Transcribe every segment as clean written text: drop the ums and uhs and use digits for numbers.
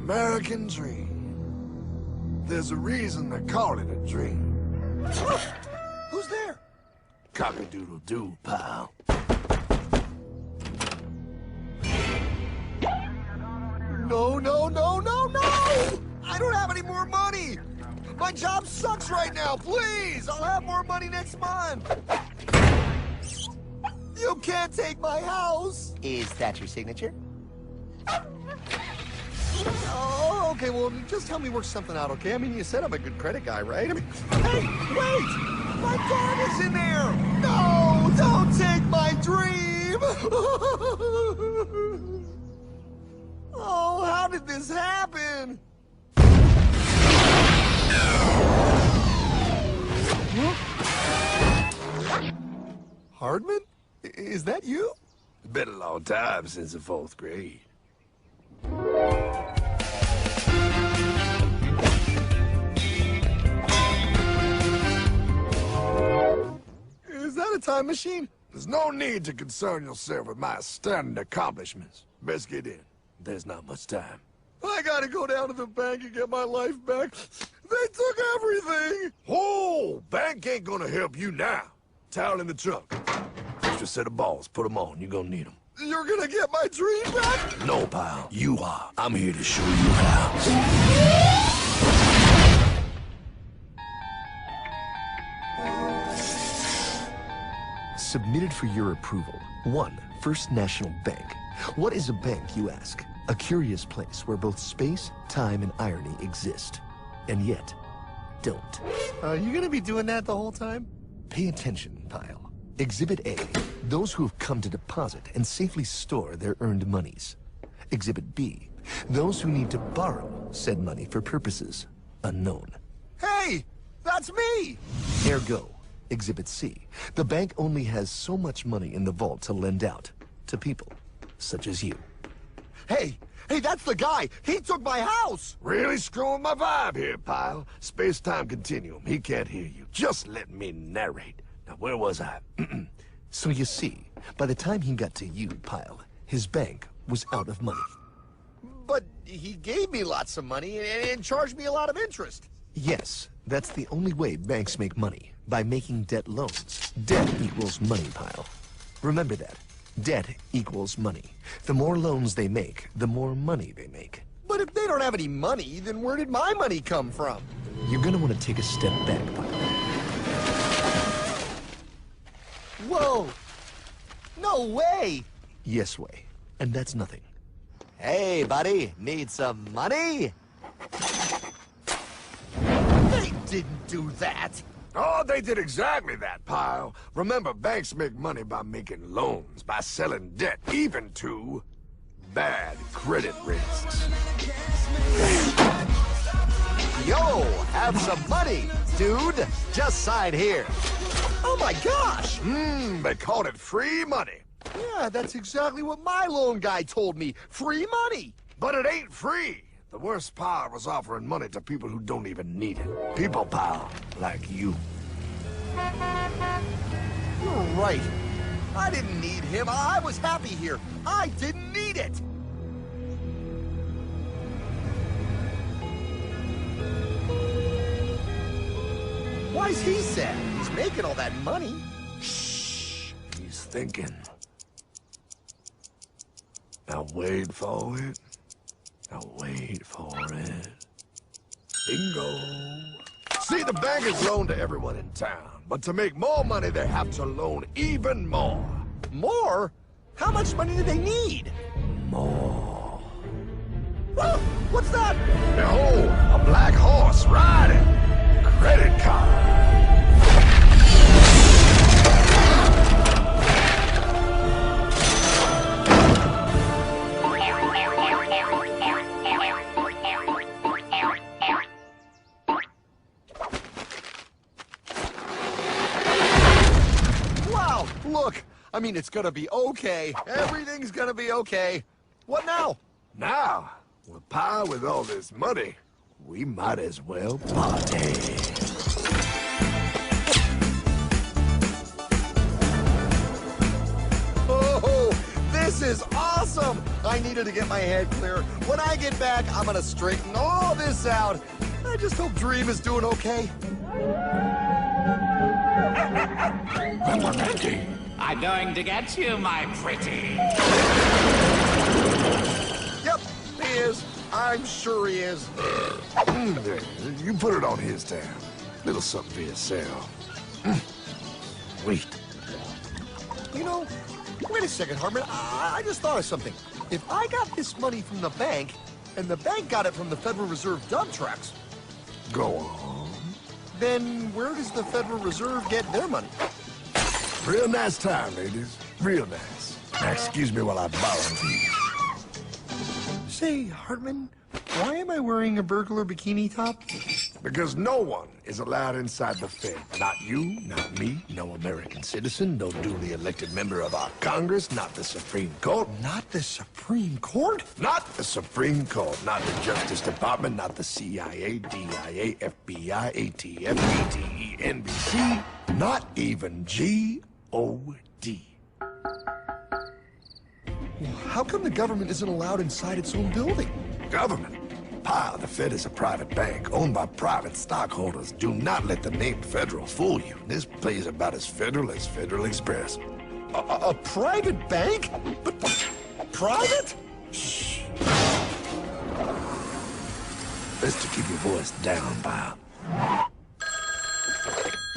American dream. There's a reason they call it a dream. Who's there? Cock-a-doodle-doo, pal. No, no, no, no, no! I don't have any more money! My job sucks right now, please! I'll have more money next month! You can't take my house! Is that your signature? Oh, okay, well, just help me work something out, okay? I mean, you said I'm a good credit guy, right? I mean, hey, wait! My dog is in there! No, don't take my dream! Oh, how did this happen? Hardman? Is that you? It's been a long time since the 4th grade. Is that a time machine? There's no need to concern yourself with my astounding accomplishments. Best get in. There's not much time. I gotta go down to the bank and get my life back. They took everything! Oh, bank ain't gonna help you now. Towel in the trunk. Extra set of balls. Put them on. You're gonna need them. You're gonna get my dream back? No, pal. You are. I'm here to show you how. Submitted for your approval. 1. First National Bank. What is a bank, you ask? A curious place where both space, time, and irony exist. And yet, don't. You gonna be doing that the whole time? Pay attention, pile. Exhibit A. Those who have come to deposit and safely store their earned monies. Exhibit B. Those who need to borrow said money for purposes unknown. Hey! That's me! Ergo, Exhibit C. The bank only has so much money in the vault to lend out to people such as you. Hey! Hey, that's the guy! He took my house! Really screwing my vibe here, pal. Space-time continuum. He can't hear you. Just let me narrate. Now, where was I? So you see, by the time he got to you, Pile, his bank was out of money. But he gave me lots of money and charged me a lot of interest. Yes, that's the only way banks make money, by making debt loans. Debt equals money, Pile. Remember that. Debt equals money. The more loans they make, the more money they make. But if they don't have any money, then where did my money come from? You're gonna want to take a step back, Pile. Whoa! No way! Yes way. And that's nothing. Hey, buddy, need some money? They didn't do that! Oh, they did exactly that, pal. Remember, banks make money by making loans, by selling debt, even to bad credit risks. Yo, have some money, dude. Just sign here. Oh my gosh! They called it free money. Yeah, that's exactly what my loan guy told me. Free money! But it ain't free. The worst part was offering money to people who don't even need it. People, pal, like you. You're right. I didn't need him. I was happy here. I didn't need it. Why's he sad? He's making all that money. Shh. He's thinking. Now wait for it. Now wait for it. Bingo. See, the bankers loan to everyone in town, but to make more money, they have to loan even more. More? How much money do they need? More. Oh, what's that? Behold, a black horse riding. Credit card. Wow, look. I mean, it's gonna be okay. Everything's gonna be okay. What now? Now, with power with all this money, we might as well party. Oh, this This is awesome! I needed to get my head clear. When I get back, I'm gonna straighten all this out. I just hope Dream is doing okay. I'm going to get you, my pretty. Yep, he is. I'm sure he is. There, you put it on his tab. Little something for yourself. Wait. You know, wait a second, Hartman. I just thought of something. If I got this money from the bank, and the bank got it from the Federal Reserve dump trucks, Go on. then where does the Federal Reserve get their money? Real nice time, ladies. Real nice. Now, excuse me while I borrow these. Say, Hartman, why am I wearing a burglar bikini top? Because no one is allowed inside the Fed. Not you, not me, no American citizen, no duly elected member of our Congress, not the Supreme Court. Not the Supreme Court? Not the Supreme Court, not the Justice Department, not the CIA, DIA, FBI, ATF, ATE, NBC, not even G.O.D. How come the government isn't allowed inside its own building? Government? Pa, the Fed is a private bank owned by private stockholders. Do not let the name Federal fool you. This place is about as federal as Federal Express. A private bank? But private? Shh. Best to keep your voice down, pal.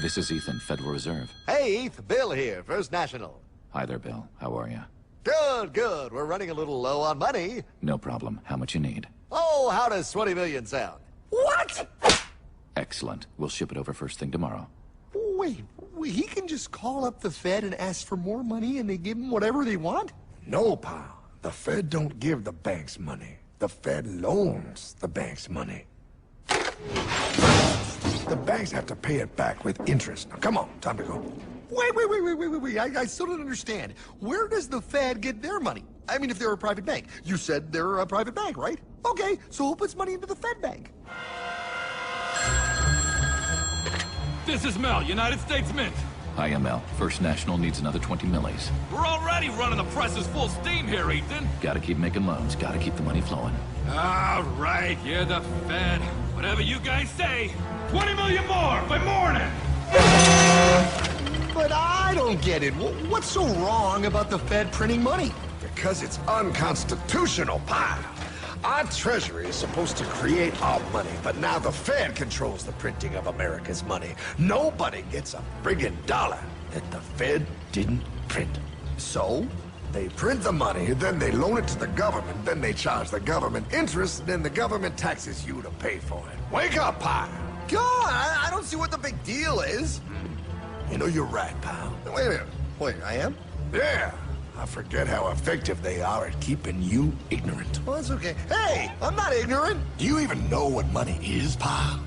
This is Ethan, Federal Reserve. Hey, Eth, Bill here, First National. Hi there, Bill. How are you? Good, good. We're running a little low on money. No problem. How much you need? Oh, how does 20 million sound? What? Excellent. We'll ship it over first thing tomorrow. Wait, he can just call up the Fed and ask for more money and they give him whatever they want? No, pal. The Fed don't give the banks money. The Fed loans the banks money. The banks have to pay it back with interest. Now, come on, time to go. Wait. I still don't understand. Where does the Fed get their money? I mean, if they're a private bank. You said they're a private bank, right? Okay, so who puts money into the Fed bank? This is Mel, United States Mint. Hi, ML. First National needs another 20 millis. We're already running the presses full steam here, Ethan. Gotta keep making loans. Gotta keep the money flowing. All right, you're the Fed. Whatever you guys say. 20 million more by morning. But I don't get it. What's so wrong about the Fed printing money? Because it's unconstitutional, pal. Our Treasury is supposed to create our money, but now the Fed controls the printing of America's money. Nobody gets a friggin' dollar that the Fed didn't print. So? They print the money, then they loan it to the government, then they charge the government interest, then the government taxes you to pay for it. Wake up, pal! God, I don't see what the big deal is. You know, you're right, pal. Wait a minute. Wait, I am? Yeah. I forget how effective they are at keeping you ignorant. Well, that's okay. Hey, I'm not ignorant. Do you even know what money is, pal?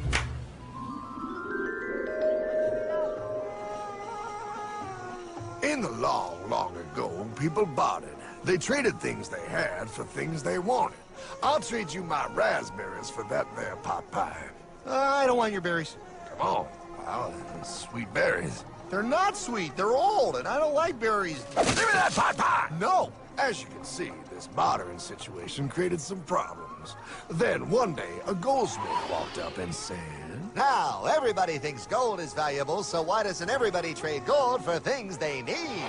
In the long, long ago, people bartered. They traded things they had for things they wanted. I'll trade you my raspberries for that there pot pie. I don't want your berries. Come on, pal. Sweet berries. They're not sweet. They're old, and I don't like berries. Give me that pot pie! No. As you can see, this bartering situation created some problems. Then one day, a goldsmith walked up and said, Now, everybody thinks gold is valuable, so why doesn't everybody trade gold for things they need?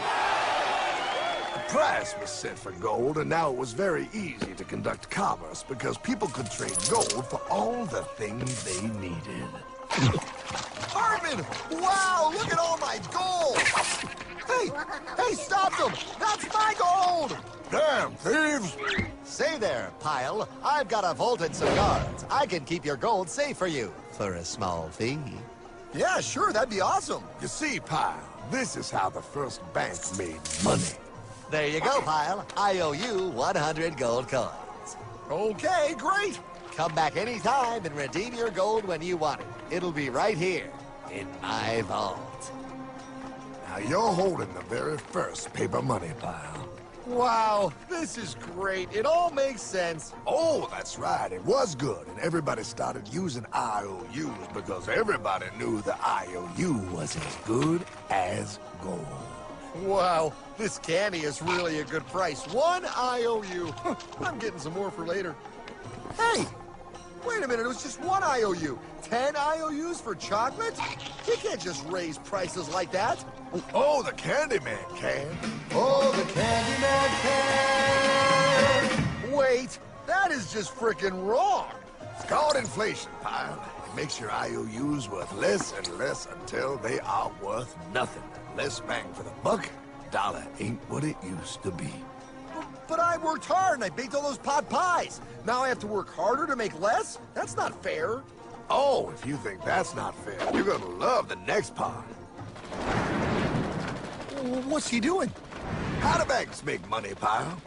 a price was set for gold, and now it was very easy to conduct commerce because people could trade gold for all the things they needed. Hartman! Wow, look at all my gold! Hey, stop them! That's my gold! Damn thieves! Say there, Pile. I've got a vault and some guards. I can keep your gold safe for you for a small fee. Yeah, sure, that'd be awesome. You see, Pile, this is how the first bank made money. There you go, Pile. I owe you 100 gold coins. Okay, great. Come back anytime and redeem your gold when you want it. It'll be right here in my vault. Now you're holding the very first paper money, Pile. Wow, this is great. It all makes sense. Oh, that's right. It was good, and everybody started using IOUs because everybody knew the IOU was as good as gold. Wow, this candy is really a good price. 1 IOU. I'm getting some more for later. Hey, wait a minute, it was just 1 IOU. 10 IOUs for chocolate? You can't just raise prices like that. Oh, the Candyman can. Oh, the Candyman can! Wait, that is just frickin' wrong. It's called inflation, pal. It makes your IOUs worth less and less until they are worth nothing. Less bang for the buck. Dollar ain't what it used to be. But I worked hard and I baked all those pot pies. Now I have to work harder to make less? That's not fair. Oh, if you think that's not fair, you're gonna love the next part. What's he doing? How do banks make money, pal?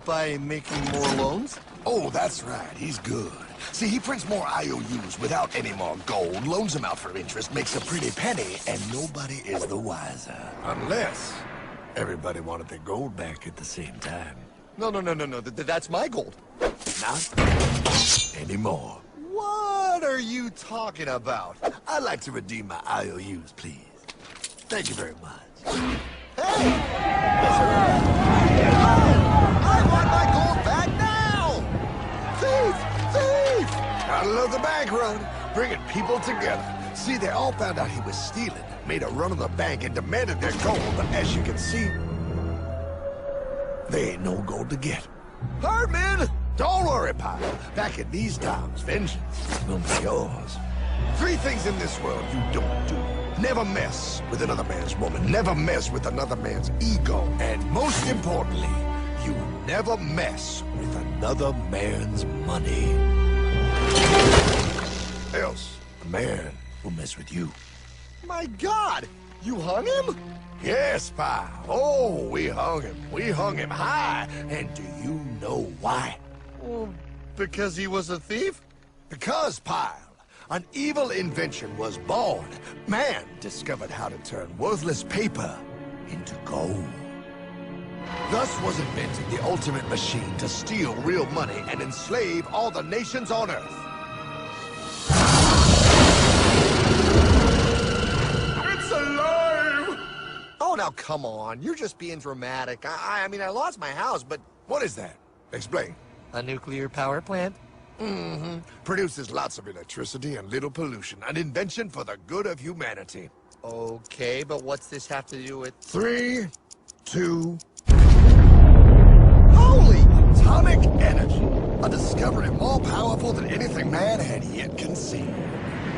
By making more loans? Oh, that's right. He's good. See, he prints more IOUs without any more gold, loans them out for interest, makes a pretty penny, and nobody is the wiser. Unless everybody wanted their gold back at the same time. No. That's my gold. Not anymore. What are you talking about? I'd like to redeem my IOUs, please. Thank you very much. Hey! I want my gold back now! Thief! Thief! Gotta love the bank run, bringing people together. See, they all found out he was stealing, made a run on the bank, and demanded their gold, but as you can see, there ain't no gold to get. Hardman! Don't worry, pal. Back in these times, vengeance will be yours. 3 things in this world you don't do. Never mess with another man's woman. Never mess with another man's ego. And most importantly, you never mess with another man's money. Else, the man will mess with you. My God! You hung him? Yes, pal. Oh, we hung him. We hung him high. And do you know why? Well, because he was a thief? Because, pal, an evil invention was born. Man discovered how to turn worthless paper into gold. Thus was invented the ultimate machine to steal real money and enslave all the nations on Earth. It's alive! Oh, now come on. You're just being dramatic. I mean, I lost my house, but... What is that? Explain. A nuclear power plant? Mm-hmm. Produces lots of electricity and little pollution. An invention for the good of humanity. Okay, but what's this have to do with... 3, 2... Holy! Atomic energy. A discovery more powerful than anything man had yet conceived.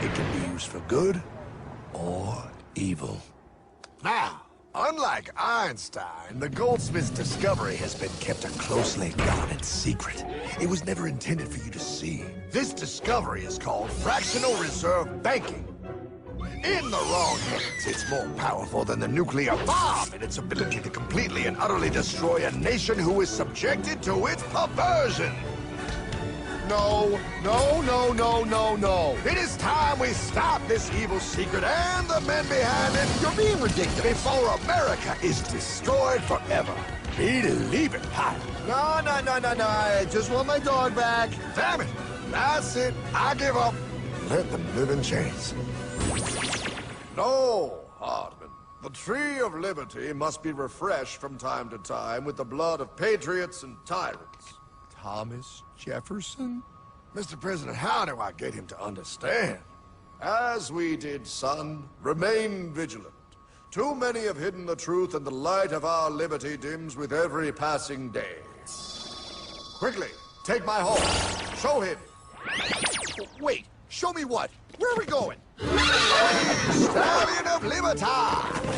It can be used for good or evil. Now, unlike Einstein, the goldsmith's discovery has been kept a closely guarded secret. It was never intended for you to see. This discovery is called fractional reserve banking. In the wrong hands, it's more powerful than the nuclear bomb in its ability to completely and utterly destroy a nation who is subjected to its perversion. No. It is time we stop this evil secret and the men behind it. You're being ridiculous. Before America is destroyed forever. Believe it, pal. No. I just want my dog back. Damn it. That's it. I give up. Let them live in chains. No, Hardman. The tree of liberty must be refreshed from time to time with the blood of patriots and tyrants. Thomas Jefferson? Mr. President, how do I get him to understand? As we did, son, remain vigilant. Too many have hidden the truth, and the light of our liberty dims with every passing day. Quickly, take my horse. Show him. Wait, show me what? Where are we going? Stallion of Liberty!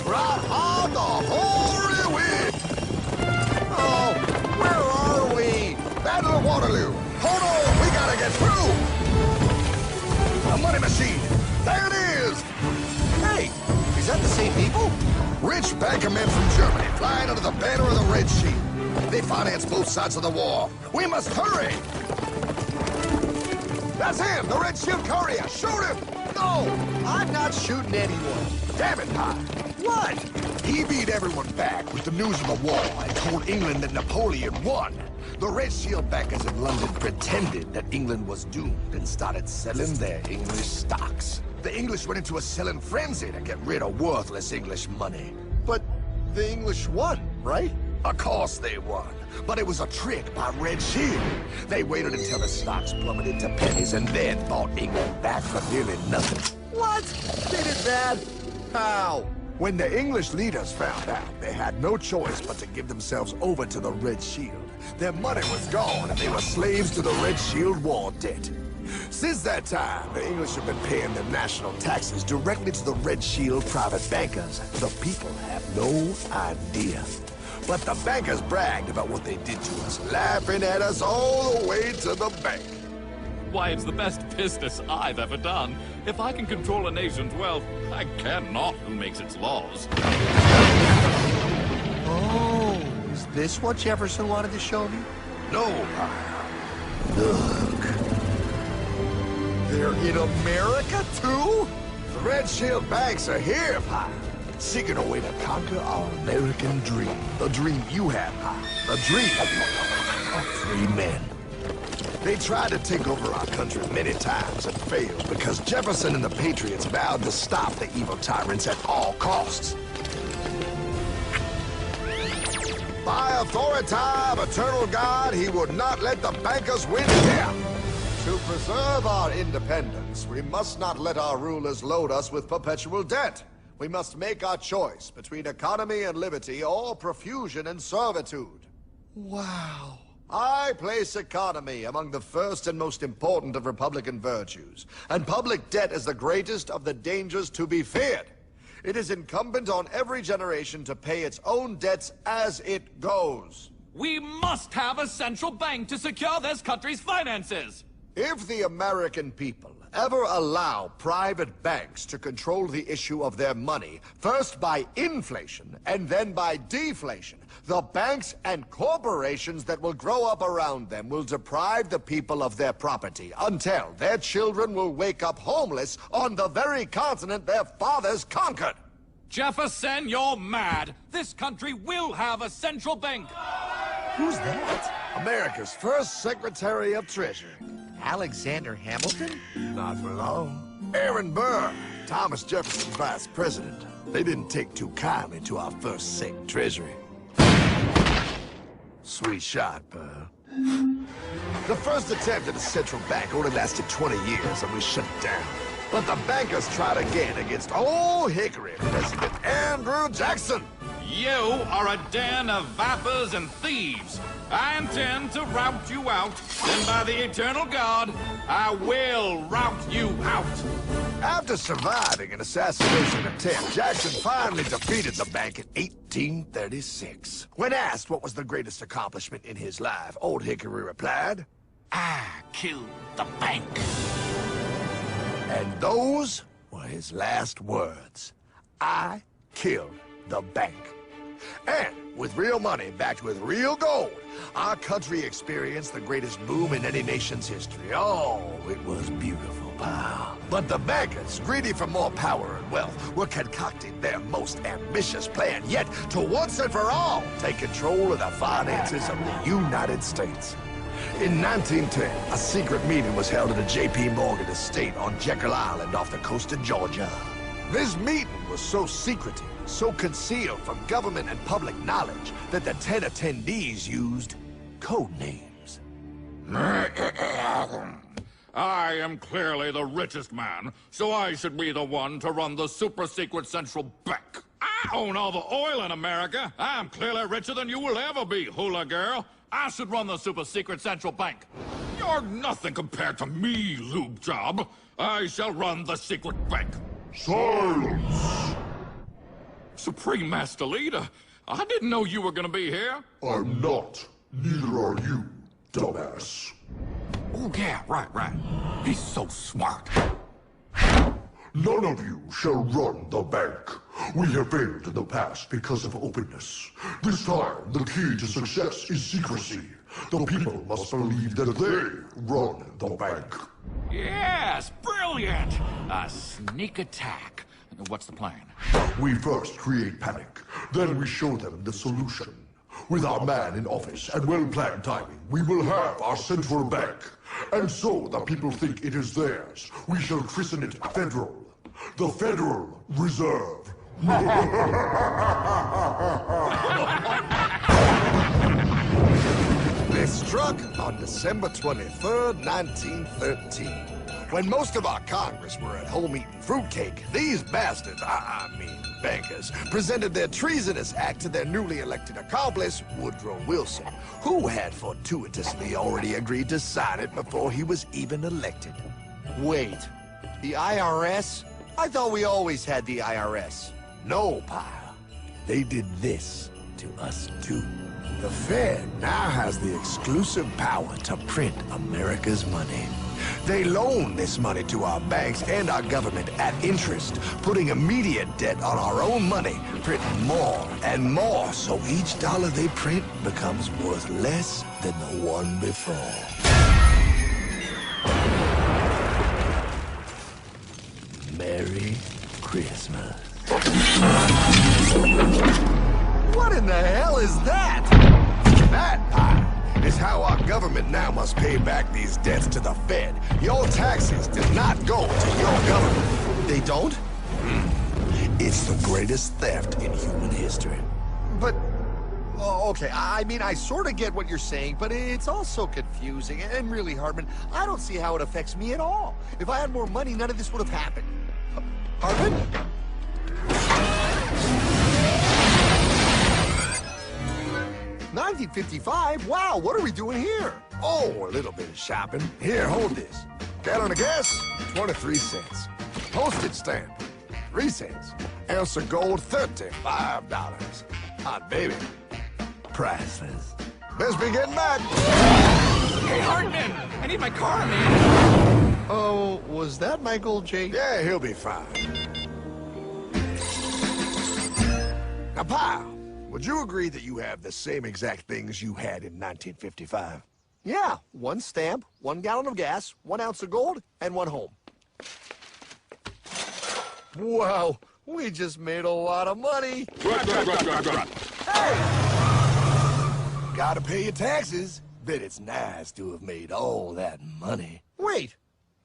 Brought on the hoary wind! Oh, where are we? Battle of Waterloo! Hold on, we gotta get through! A money machine! There it is! Hey, is that the same people? Rich bankermen from Germany flying under the banner of the Red Shield. They finance both sides of the war. We must hurry! That's him, the Red Shield courier! Shoot him! No, I'm not shooting anyone. Damn it, Pie! What? He beat everyone back with the news of the war and told England that Napoleon won. The Red Shield backers in London pretended that England was doomed and started selling their English stocks. The English went into a selling frenzy to get rid of worthless English money. But The English won, right? Of course they won. But it was a trick by Red Shield. They waited until the stocks plummeted to pennies and then bought England back for nearly nothing. What? They did that? How? When the English leaders found out, they had no choice but to give themselves over to the Red Shield. Their money was gone and they were slaves to the Red Shield war debt. Since that time, the English have been paying their national taxes directly to the Red Shield private bankers. The people have no idea. But the bankers bragged about what they did to us, laughing at us all the way to the bank. Why, it's the best business I've ever done. If I can control a nation's wealth, I care not who makes its laws. Oh, is this what Jefferson wanted to show me? No, Pyle. Look. They're in America, too? The Red Shield banks are here, Pyle. Seeking a way to conquer our American dream. The dream you have, Pyle. The dream of free men. They tried to take over our country many times and failed because Jefferson and the Patriots vowed to stop the evil tyrants at all costs. By authority of eternal God, he would not let the bankers win here. To preserve our independence, we must not let our rulers load us with perpetual debt. We must make our choice between economy and liberty or profusion and servitude. Wow. I place economy among the first and most important of Republican virtues, and public debt is the greatest of the dangers to be feared. It is incumbent on every generation to pay its own debts as it goes. We must have a central bank to secure this country's finances. If the American people ever allow private banks to control the issue of their money, first by inflation and then by deflation, the banks and corporations that will grow up around them will deprive the people of their property until their children will wake up homeless on the very continent their fathers conquered. Jefferson, you're mad. This country will have a central bank. Who's that? America's first Secretary of Treasury. Alexander Hamilton? Not for long. Aaron Burr, Thomas Jefferson's vice president. They didn't take too kindly to our first Sec Treasury. Sweet shot, Burr. The first attempt at a central bank only lasted 20 years and we shut it down. But the bankers tried again against Old Hickory President Andrew Jackson. You are a den of vipers and thieves. I intend to rout you out, and by the eternal God, I will rout you out. After surviving an assassination attempt, Jackson finally defeated the bank in 1836. When asked what was the greatest accomplishment in his life, Old Hickory replied, I killed the bank. and those were his last words. I killed the bank. And with real money backed with real gold, our country experienced the greatest boom in any nation's history. Oh, it was beautiful, pal. But the bankers, greedy for more power and wealth, were concocting their most ambitious plan yet to once and for all take control of the finances of the United States. In 1910, a secret meeting was held at a J.P. Morgan estate on Jekyll Island off the coast of Georgia. This meeting was so secretive, so concealed from government and public knowledge that the 10 attendees used code names. I am clearly the richest man, so I should be the one to run the super-secret central bank. I own all the oil in America. I'm clearly richer than you will ever be, hula girl. I should run the super-secret central bank. You're nothing compared to me, lube job. I shall run the secret bank. Silence! Supreme Master Leader, I didn't know you were gonna be here. I'm not. Neither are you, dumbass. Oh, yeah, right. He's so smart. None of you shall run the bank. We have failed in the past because of openness. This time, the key to success is secrecy. The people must believe that they run the bank. Yes, brilliant! A sneak attack. What's the plan? We first create panic, then we show them the solution. With our man in office and well-planned timing, we will have our central bank. And so the people think it is theirs. We shall christen it Federal. The Federal Reserve They struck on December 23rd, 1913. When most of our Congress were at home eating fruitcake, these bastards, I mean bankers, presented their treasonous act to their newly elected accomplice, Woodrow Wilson, who had fortuitously already agreed to sign it before he was even elected. Wait, the IRS? I thought we always had the IRS. No, pal. They did this to us too. The Fed now has the exclusive power to print America's money. They loan this money to our banks and our government at interest, putting immediate debt on our own money, printing more and more, so each dollar they print becomes worth less than the one before. Merry Christmas. What in the hell is that? That, pal, is how our government now must pay back these debts to the Fed. Your taxes do not go to your government. They don't? It's the greatest theft in human history. But, okay, I mean, I sort of get what you're saying, but it's also confusing. And really, Hartman, I don't see how it affects me at all. If I had more money, none of this would have happened. Hartman? 1955? Wow, what are we doing here? Oh, a little bit of shopping. Here, hold this. Gallon of gas, 23 cents. Postage stamp, 3 cents. Ounce of gold, $35. Hot baby, priceless. Best be getting back. Hey, Hartman! I need my car, man! Oh, was that Michael J? Yeah, he'll be fine. Now, pal, would you agree that you have the same exact things you had in 1955? Yeah, 1 stamp, 1 gallon of gas, 1 ounce of gold, and 1 home. Wow, we just made a lot of money. Hey! Gotta pay your taxes. Bet it's nice to have made all that money. Wait,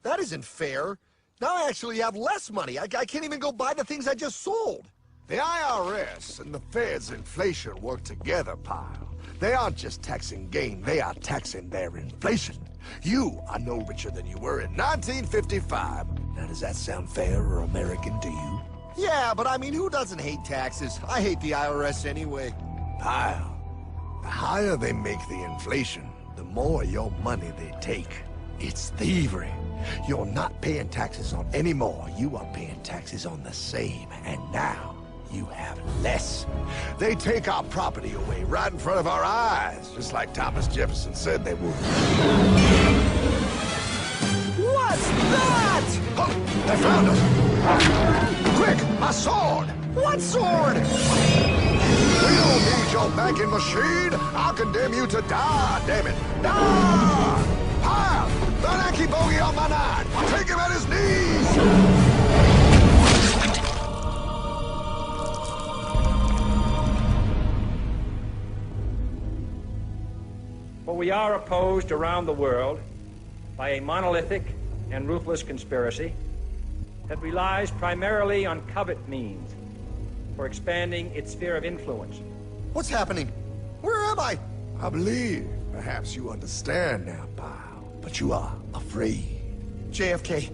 that isn't fair. Now I actually have less money. I can't even go buy the things I just sold. The IRS and the Fed's inflation work together, pal. They aren't just taxing gain, they are taxing their inflation. You are no richer than you were in 1955. Now, does that sound fair or American to you? Yeah, but I mean, who doesn't hate taxes? I hate the IRS anyway. Pal, the higher they make the inflation, the more your money they take. It's thievery. You're not paying taxes on any more. You are paying taxes on the same. And now, you have less. They take our property away right in front of our eyes, just like Thomas Jefferson said they would. What's that? Oh, they found us! Quick, my sword! What sword? We don't need your banking machine! I'll condemn you to die, damn it! Die! Pile! The Yankee bogey on my 9! Take him at his knees! For we are opposed around the world by a monolithic and ruthless conspiracy that relies primarily on covert means for expanding its sphere of influence. What's happening? Where am I? I believe perhaps you understand now, pal, but you are afraid. JFK.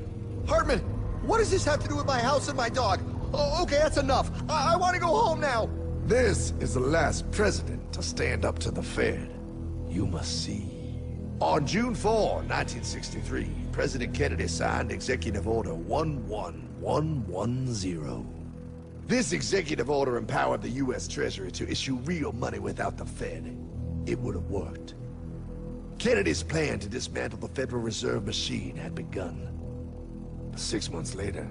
Hartman, what does this have to do with my house and my dog? Oh, okay, that's enough. I want to go home now. This is the last president to stand up to the Fed. You must see. On June 4, 1963, President Kennedy signed Executive Order 11110. This executive order empowered the U.S. Treasury to issue real money without the Fed. It would have worked. Kennedy's plan to dismantle the Federal Reserve machine had begun. 6 months later,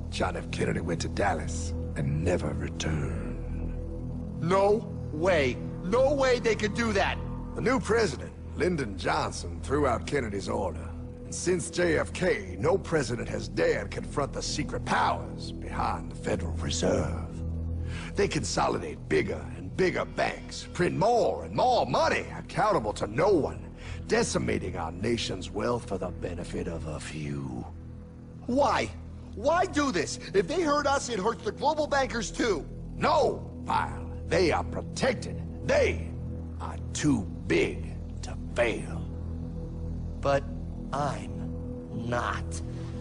John F. Kennedy went to Dallas and never returned. No way. No way they could do that. The new president, Lyndon Johnson, threw out Kennedy's order. And since JFK, no president has dared confront the secret powers behind the Federal Reserve. They consolidate bigger and bigger banks, print more and more money, accountable to no one, decimating our nation's wealth for the benefit of a few. Why? Why do this? If they hurt us, it hurts the global bankers too. No, Pyle. They are protected. They are too big to fail. But I'm not.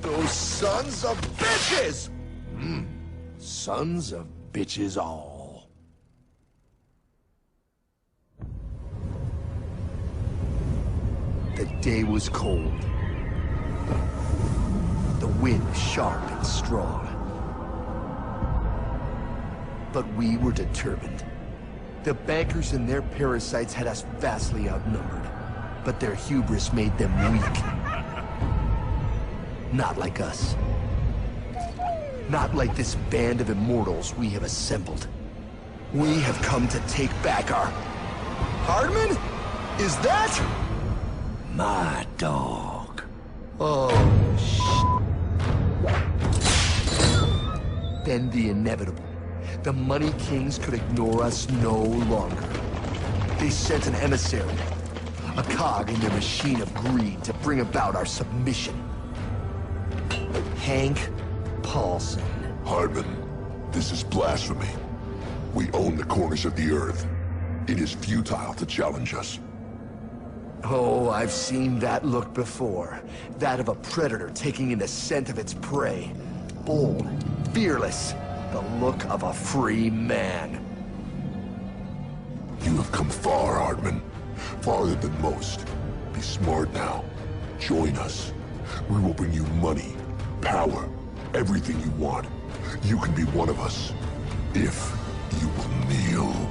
Those sons of bitches! Sons of bitches all. The day was cold. The wind sharp and strong. But we were determined. The bankers and their parasites had us vastly outnumbered, but their hubris made them weak. Not like us. Not like this band of immortals we have assembled. We have come to take back our... Hardman? Is that... My dog. Oh, Then the inevitable. The Money Kings could ignore us no longer. They sent an emissary, a cog in their machine of greed to bring about our submission. Hank Paulson. Hardman, this is blasphemy. We own the corners of the earth. It is futile to challenge us. Oh, I've seen that look before. That of a predator taking in the scent of its prey. Bold, fearless, the look of a free man. You have come far, Hardman. Farther than most. Be smart now. Join us. We will bring you money, power, everything you want. You can be one of us, if you will kneel.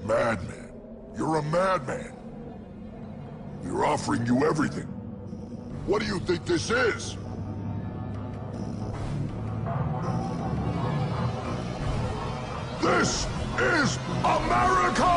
Madman. You're a madman. We're offering you everything. What do you think this is? This is America!